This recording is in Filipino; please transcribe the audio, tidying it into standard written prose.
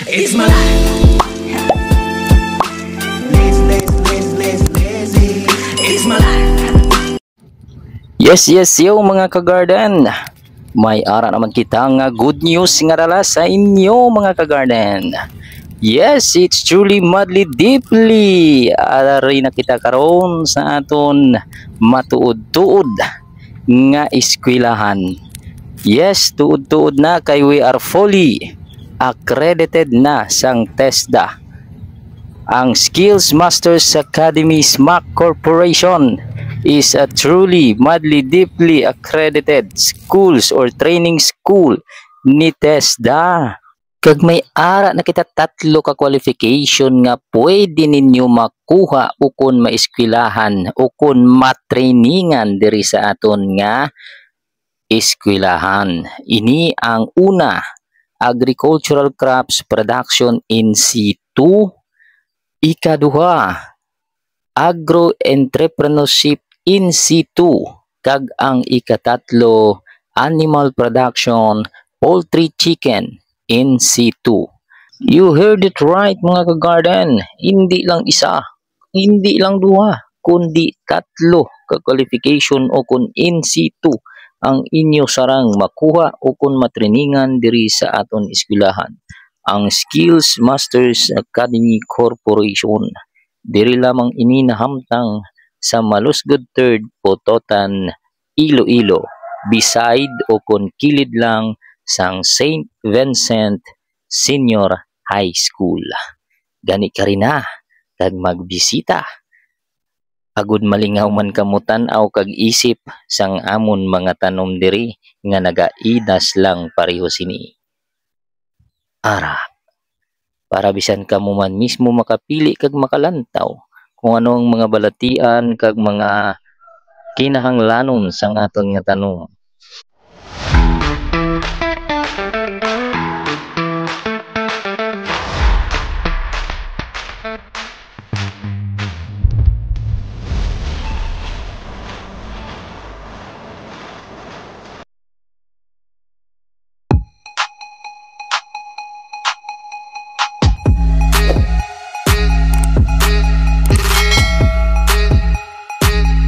It's my life. Lazy. It's my life. Yes, yo mga kagarden. May ara naman kita nga good news nga dala sa inyo mga kagarden. Yes, it's truly madly deeply. Ari na kita karon sa aton matuod-tuod nga eskwelahan. Yes, tuod-tuod na kay we are fully accredited na sang TESDA. Ang Skills Masters Academy SMAC Corporation is a truly madly deeply accredited schools or training school ni TESDA. Kag may ara na kita tatlo ka qualification nga pwede ninyo makuha o kun maeskwilahan o kun matrainingan diri sa aton nga eskwelahan. Ini ang una, agricultural crops production in situ. Ikaduha, agro-entrepreneurship in situ. Kag ang ikatatlo, animal production, poultry chicken in situ. You heard it right mga kagarden. Hindi lang isa, hindi lang duha, kundi tatlo ka qualification o kun in situ ang inyo sarang makuha o kun matriningan diri sa aton eskwelahan. Ang Skills Masters Academy Corporation. Diri lamang ini nahamtang sa Malusgod 3rd Pototan, Iloilo, beside o kun kilid lang sang St. Vincent Senior High School. Gani ka rin na, kag magbisita. Agud malingaw man kamutan aw kag isip sang amon mga tanom diri nga nagaidas lang pareho sini. Ara, para bisan kamo man mismo makapili kag makalantaw kung anong mga balatian kag mga kinahanglanon sang aton nga tanong.